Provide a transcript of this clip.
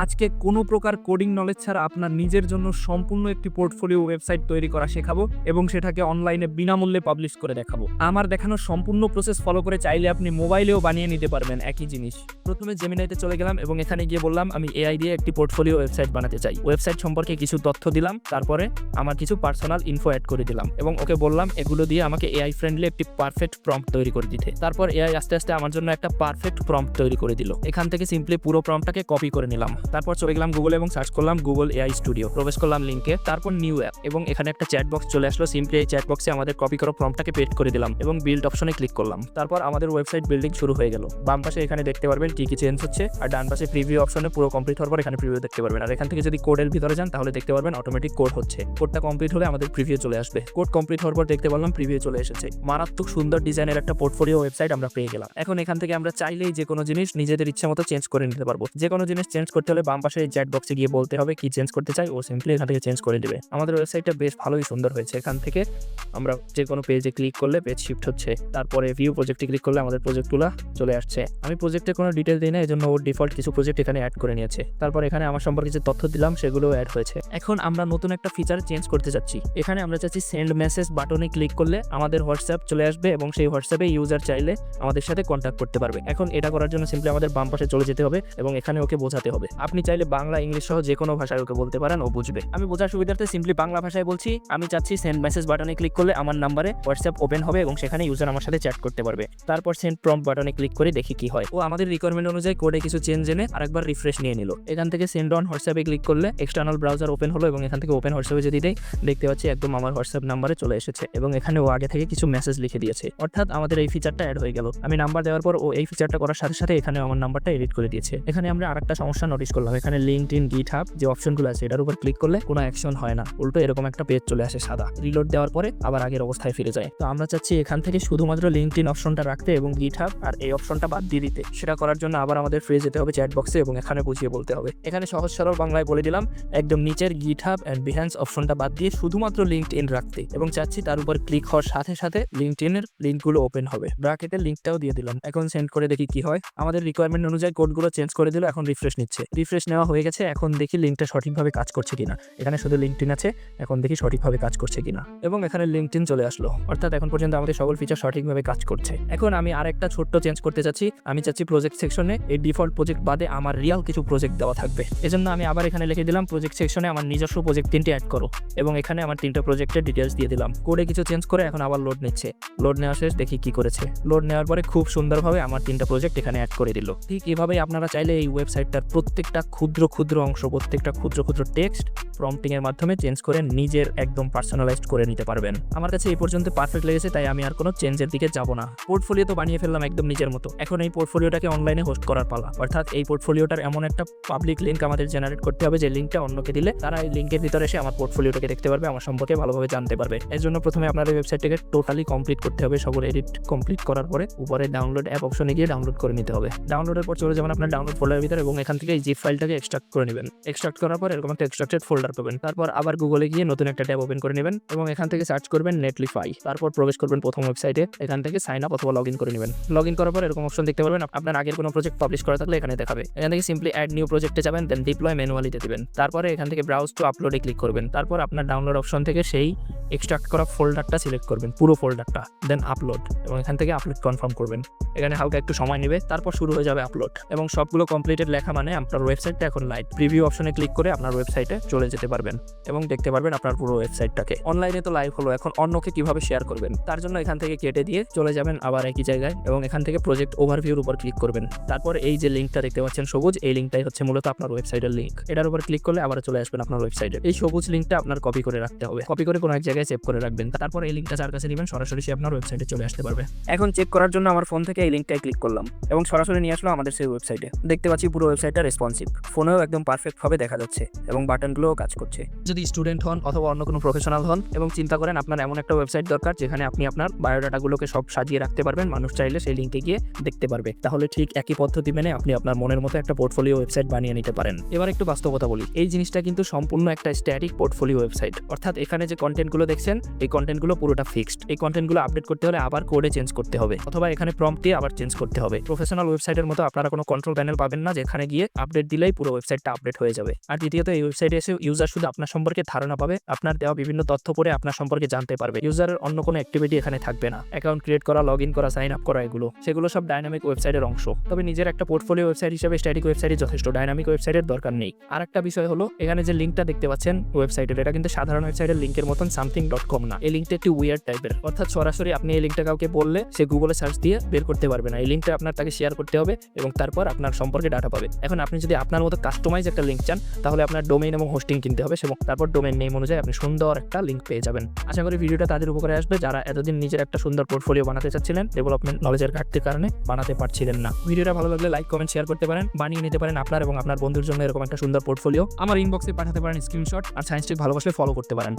আজকে কোনো প্রকার কোডিং নলেজ ছাড়া আপনার নিজের জন্য সম্পূর্ণ একটি পোর্টফোলিও ওয়েবসাইট তৈরি করা শেখাবো এবং সেটাকে অনলাইনে বিনামূল্যে পাবলিশ করে দেখাবো। আমার দেখানো সম্পূর্ণ প্রসেস ফলো করে চাইলে আপনি মোবাইলেও বানিয়ে নিতে পারবেন একই জিনিস। প্রথমে জেমিনাইতে চলে গেলাম এবং এখানে গিয়ে বললাম আমি এআই দিয়ে একটি পোর্টফোলিও ওয়েবসাইট বানাতে চাই। ওয়েবসাইট সম্পর্কে কিছু তথ্য দিলাম, তারপরে আমার কিছু পার্সোনাল ইনফো অ্যাড করে দিলাম এবং ওকে বললাম এগুলো দিয়ে আমাকে এআই ফ্রেন্ডলি একটি পারফেক্ট প্রম্পট তৈরি করে দিতে। তারপর এআই আস্তে আস্তে আমার জন্য একটা পারফেক্ট প্রম্পট তৈরি করে দিল। এখান থেকে সিম্পলি পুরো প্রম্পটটাকে কপি করে নিলাম। তারপর চলে গেলাম গুগলে এবং সার্চ করলাম গুগল এআই স্টুডিও, প্রবেশ করলাম লিঙ্কে, তারপর নিউ অ্যাপ এবং এখানে একটা চ্যাট বক্স চলে আসলো। সিম্পলি এই চ্যাট বক্সে আমাদের কপি করা প্রম্পটটাকে পেস্ট করে দিলাম এবং বিল্ড অপশনে ক্লিক করলাম। তারপর আমাদের ওয়েবসাইট বিল্ডিং শুরু হয়ে গেল। বাম পাশে এখানে দেখতে পারবেন কি কি চেঞ্জ হচ্ছে, আর ডান পাশে প্রিভিউ অপশনে পুরো কমপ্লিট হওয়ার পর এখানে প্রিভিউ দেখতে পারবেন। আর এখান থেকে যদি কোডের ভিতরে যান তাহলে দেখতে পারবেন অটোমেটিক কোড হচ্ছে। কোডটা কমপ্লিট হলে আমাদের প্রিভিউ চলে আসবে। কোড কমপ্লিট হওয়ার পর দেখতে পারলাম প্রিভিউ চলে এসেছে। মারাত্মক সুন্দর ডিজাইনের একটা পোর্টফোলিও ওয়েবসাইট আমরা পেয়ে গেলাম। এখন এখান থেকে আমরা চাইলেই যে কোনো জিনিস নিজেদের ইচ্ছা মতো চেঞ্জ করে নিতে পারবো। যে কোনো জিনিস চেঞ্জ করতে হলে বাম পাশে চ্যাট বক্সে গিয়ে বলতে হবে কি চেঞ্জ করতে চাই, ও সিম্পলি এখান থেকে চেঞ্জ করে দিবে। আমাদের ওয়েবসাইটটা বেশ ভালোই সুন্দর হয়েছে। এখান থেকে আমরা যে কোনো পেজে ক্লিক করলে পেজ শিফট হচ্ছে, তারপরে ভিউ প্রজেক্টে ক্লিক করলে আমাদের প্রজেক্টগুলো চলে আসছে। আমি প্রজেক্টের কোনো ডিটেল দিই না, এই জন্য ওর ডিফল্ট কিছু প্রজেক্ট এখানে অ্যাড করে নিয়েছে। তারপর এখানে আমার সম্পর্কে যে তথ্য দিলাম সেগুলো অ্যাড হয়েছে। এখন আমরা নতুন একটা ফিচার চেঞ্জ করতে যাচ্ছি। এখানে আমরা চাচ্ছি সেন্ড মেসেজ বাটনে ক্লিক করলে আমাদের হোয়াটসঅ্যাপ চলে আসবে এবং সেই হোয়াটসঅ্যাপে ইউজার চাইলে আমাদের সাথে কন্ট্যাক্ট করতে পারবে। এখন এটা করার জন্য সিম্পলি আমাদের বাম পাশে চলে যেতে হবে এবং এখানে ওকে বোঝাতে হবে। আপনি চাইলে বাংলা ইংলিশ সহ যে কোনো ভাষায় ওকে বলতে পারেন, ও বুঝবে। আমি বোঝার সুবিধার্থে সিম্পলি বাংলা ভাষায় বলছি। আমি চাচ্ছি সেন্ড মেসেজ বাটনে ক্লিক করলে আমার নাম্বারে হোয়াটসঅ্যাপ ওপেন হবে এবং সেখানে ইউজার আমার সাথে চ্যাট করতে পারবে। তারপর সেন্ড প্রম্পট বাটনে ক্লিক করে দেখি কি হয়। ও আমাদের রিকোয়ারমেন্ট অনুযায়ী কোডে কিছু চেঞ্জ এনে আরেকবার রিফ্রেশ নিয়ে নিল। এখান থেকে সেন্ড অন হোয়াটসঅ্যাপে ক্লিক করলে এক্সটার্নাল ব্রাউজার ওপেন হলো এবং এখান থেকে ওপেন হোয়াটসঅ্যাপে যদি দেই দেখতে পাচ্ছি একদম আমার হোয়াটসঅ্যাপ নাম্বারে চলে এসেছে এবং এখানে ও আগে থেকে কিছু মেসেজ লিখে দিয়েছে, অর্থাৎ আমাদের এই ফিচারটা অ্যাড হয়ে গেল। আমি নাম্বার দেওয়ার পর ও এই ফিচারটা করার সাথে সাথে এখানে আমার নাম্বারটা এডিট করে দিয়েছে। এখানে আমরা আরেকটা সমস্যা নোটিস করলাম। এখানে লিঙ্কডইন, গিটহাব যে অপশনগুলো আছে এটার উপর ক্লিক করলে কোনো অ্যাকশন হয় না, উল্টো এরকম একটা পেজ চলে আসে সাদা। রিলোড দেওয়ার পরে আবার আগের অবস্থায় ফিরে যায়। তো আমরা চাচ্ছি এখান থেকে শুধুমাত্র লিঙ্কডইন অপশনটা রাখতে এবং গিটহাব আর এই অপশনটা বাদ দিয়ে দিতে। সেটা করার জন্য আবার আমাদের ফ্রেজ যেতে হবে চ্যাট বক্সে এবং এখানে বুঝিয়ে বলতে হবে। এখানে সহজ সরল বাংলায় বলে দিলাম একদম নিচের গিটহাব এন্ড বিহ্যান্স অপশনটা বাদ দিয়ে শুধুমাত্র লিঙ্কডইন রাখতে এবং চাচ্ছি তার উপর ক্লিক হওয়ার সাথে সাথে লিঙ্কডইনের লিঙ্কগুলো ওপেন হবে। ব্র্যাকেটের লিঙ্কটাও দিয়ে দিলাম। এখন সেন্ড করে দেখি কি হয়। আমাদের রিকোয়ারমেন্ট অনুযায়ী কোডগুলো চেঞ্জ করে দিল। এখন রিফ্রেশ নিচ্ছে। রিফ্রেশ নেওয়া হয়ে গেছে। এখন দেখি লিঙ্কটা সঠিকভাবে কাজ করছে কিনা। এখানে শুধু লিঙ্কডইন আছে, এখন দেখি সঠিকভাবে কাজ করছে কিনা এবং এখানে লিঙ্কডইন চলে আসলো, অর্থাৎ এখন পর্যন্ত আমাদের সকল ফিচার সঠিকভাবে কাজ করছে। এখন আমি আরেকটা ছোট্ট চেঞ্জ করতে চাচ্ছি। আমি চাচ্ছি প্রজেক্ট সেকশনে এই ডিফল্ট প্রজেক্ট বাদে আমার রিয়াল কিছু প্রজেক্ট দেওয়া থাকবে। এজন্য আমি আবার এখানে লিখে দিলাম প্রজেক্ট সেকশনে আমার নিজস্ব প্রজেক্ট 3টে অ্যাড করো এবং এখানে আমার 3টা প্রজেক্টের ডিটেলস দিয়ে দিলাম। কোডে কিছু চেঞ্জ করে এখন আবার লোড নিচ্ছে। লোড নেওয়া শেষ, দেখি কি করেছে। লোড নেওয়ার পরে খুব সুন্দরভাবে আমার 3টা প্রজেক্ট এখানে অ্যাড করে দিল। ঠিক এভাবেই আপনারা চাইলে এই ওয়েবসাইটটার প্রত্যেকটা ক্ষুদ্র ক্ষুদ্র অংশ, প্রত্যেকটা ক্ষুদ্র ক্ষুদ্র টেক্সট প্রম্পটিং এর মাধ্যমে চেঞ্জ করে নিজের একদম পার্সোনালাইজড করে নিতে পারবেন। আমার কাছে এই পর্যন্ত পারফেক্ট লেগেছে, তাই আমি আর কোনো চেঞ্জের দিকে যাব না। পোর্টফোলিও তো বানিয়ে ফেললাম একদম নিজের মতো। এখন এই পোর্টফোলিওটাকে অনলাইনে হোস্ট করার পালা, অর্থাৎ এই পোর্টফোলিওটার এমন একটা পাবলিক লিঙ্ক আমাদের জেনারেট করতে হবে যে লিঙ্কটা অন্যকে দিলে তারা এই লিঙ্কের ভিতরে এসে আমার পোর্টফোলিওটাকে দেখতে পারবে, আমার সম্পর্কে ভালোভাবে জানতে পারবে। এর জন্য প্রথমে আপনার এই ওয়েবসাইটটাকে টোটালি কমপ্লিট করতে হবে। সকল এডিট কমপ্লিট করার পরে উপরে ডাউনলোড অ্যাপ অপশনে গিয়ে ডাউনলোড করে নিতে হবে। ডাউনলোডের পর চলে যাবেন আপনার ডাউনলোড ফোল্ডারের ভিতরে এবং এখান থেকে এই জিপ ফাইলটাকে এক্সট্রাক্ট করে নেবেন। এক্সট্রাক্ট করার পর এরকম একটা এক্সট্রাক্টেড ফোল্ডার পাবেন। তারপর আবার গুগলে গিয়ে নতুন একটা ট্যাব ওপেন করে নেবেন এবং এখান থেকে সার্চ করবেন নেটলিফাই। তারপর প্রবেশ করবেন প্রথম ওয়েবসাইটে। এখান থেকে সাইন আপ অথবা লগ ইন করে নেবেন। লগ ইন করার পর এরকম অপশন দেখতে পারবেন। আপনার আগের কোনো প্রজেক্ট পাবলিশ করা থাকলে এখানে দেখাবে। এখান থেকে সিম্পলি অ্যাড নিউ প্রজেক্টে যাবেন, দেন ডিপ্লয় ম্যানুয়ালিতে দিবেন। তারপরে এখান থেকে ব্রাউজ টু আপলোডে ক্লিক করবেন। তারপর আপনার ডাউনলোড অপশন থেকে সেই এক্সট্রাক্ট করা ফোল্ডারটা সিলেক্ট করবেন, পুরো ফোল্ডারটা, দেন আপলোড এবং এখান থেকে আপলোড কনফার্ম করবেন। এখানে হালকা একটু সময় নেবে, তারপর শুরু হয়ে যাবে আপলোড এবং সবগুলো কমপ্লিটেড লেখা মানে আপনার ওয়েবসাইটটা এখন লাইভ। প্রিভিউ অপশনে ক্লিক করে আপনার ওয়েবসাইটে চলে যেতে পারবেন এবং দেখতে পারবেন আপনার পুরো ওয়েবসাইটটাকে। অনলাইনে তো লাইভ হলো, এখন অন্যকে কিভাবে শেয়ার করবেন তার জন্য এখান থেকে কেটে দিয়ে চলে যাবেন আবার একই জায়গায় এবং এখান থেকে প্রজেক্ট ওভারভিউর উপর ক্লিক করবেন। তারপর এই যে লিঙ্কটা দেখতে পাচ্ছেন সবুজ, এই লিঙ্কটাই হচ্ছে মূলত আপনার ওয়েবসাইটের লিঙ্ক। এটার উপর ক্লিক করলে আবার চলে আসবেন আপনার ওয়েবসাইটে। এই সবুজ লিঙ্কটা আপনার কপি করে রাখতে হবে, কপি করে কোনো এক জায়গায় সেভ করে রাখবেন। তারপর এই লিঙ্কটা যার কাছে নেবেন সরাসরি সে আপনার ওয়েবসাইটে চলে আসতে পারবে। এখন চেক করার জন্য আমার ফোন থেকে এই লিঙ্কটায় ক্লিক করলাম এবং সরাসরি নিয়ে আসলো আমাদের সেই ওয়েবসাইটে। দেখতে পাচ্ছি পুরো ওয়েবসাইটটা রেসপন্সিভ, ফোনেও একদম পারফেক্ট ভাবে দেখা যাচ্ছে এবং বাটনগুলোও কাজ করছে। যদি স্টুডেন্ট হন অথবা অন্য কোনো প্রফেশনাল হন এবং চিন্তা করেন আপনার এমন একটা ওয়েবসাইট দরকার যেখানে আপনি আপনার বায়োডাটাগুলোকে সব সাজিয়ে রাখতে পারবেন, মানুষ চাইলে সেই লিঙ্কে গিয়ে দেখতে পারবে, তাহলে ঠিক একই পদ্ধতি মেনে আপনি আপনার মনের মতো একটা পোর্টফোলিও ওয়েবসাইট বানিয়ে নিতে পারেন। এবার একটু বাস্তবতা বলি, এই জিনিসটা কিন্তু সম্পূর্ণ একটা স্ট্যাটিক পোর্টফোলিও ওয়েবসাইট, অর্থাৎ এখানে যে কন্টেন্টগুলো দেখছেন এই কন্টেন্টগুলো পুরোটা ফিক্সড। এই কন্টেন্টগুলো আপডেট করতে হলে আবার কোডে চেঞ্জ করতে হবে অথবা এখানে প্রম্পট দিয়ে আবার চেঞ্জ করতে হবে। প্রফেশনাল ওয়েবসাইটের মতো আপনারা কোনো কন্ট্রোল প্যানেল পাবেন না যেখানে গিয়ে আপডেট আপডেট দিলেই পুরো ওয়েবসাইটটা আপডেট হয়ে যাবে। আর দ্বিতীয়ত এই ওয়েবসাইটে এসে ইউজার শুধু আপনার সম্পর্কে ধারণা পাবে, আপনার দেওয়া বিভিন্ন তথ্য পড়ে আপনার সম্পর্কে জানতে পারবে। ইউজারের অন্য কোনো অ্যাক্টিভিটি এখানে থাকবে না। অ্যাকাউন্ট ক্রিয়েট করা, লগ ইন করা, সাইন আপ করা, সেগুলো সব ডাইনামিক ওয়েবসাইটের অংশ। তবে নিজের একটা পোর্টফোলিও ওয়েবসাইট হিসেবে স্ট্যাটিক ওয়েবসাইটই যথেষ্ট, ডাইনামিক ওয়েবসাইটের দরকার নেই। আর একটা বিষয় হলো এখানে যে লিঙ্কটা দেখতে পাচ্ছেন ওয়েবসাইটের, এটা কিন্তু সাধারণ ওয়েবসাইটের লিঙ্কের মতন something.com না। এই লিঙ্কটা একটি উইয়ার্ড টাইপের, অর্থাৎ সরাসরি আপনি এই লিঙ্কটা কাউকে বললে সে গুগলে সার্চ দিয়ে বের করতে পারবে না। এই লিঙ্কটা আপনার তাকে শেয়ার করতে হবে এবং তারপর আপনার সম্পর্কে ডাটা পাবে। এখন আপনি যদি আপনার মতো কাস্টমাইজ একটা লিঙ্ক চান তাহলে আপনার ডোমেইন এবং হোস্টিং কিনতে হবে এবং তারপর ডোমেইন নেম অনুযায়ী আপনি সুন্দর একটা লিঙ্ক পেয়ে যাবেন। আশা করি ভিডিওটা তাদের উপকারে আসবে যারা এতদিন নিজের একটা সুন্দর পোর্টফোলিও বানাতে চাচ্ছিলেন, ডেভেলপমেন্ট নলেজের ঘাটতির কারণে বানাতে পারছিলেন না। ভিডিওটা ভালো লাগলে লাইক, কমেন্ট, শেয়ার করতে পারেন। বানিয়ে নিতে পারেন আপনার এবং আপনার বন্ধুর জন্য এরকম একটা সুন্দর পোর্টফোলিও। আমার ইনবক্সে পাঠাতে পারেন স্ক্রিনশট। আর সায়েন্স টেক ভালোবাসলে ফলো করতে পারেন।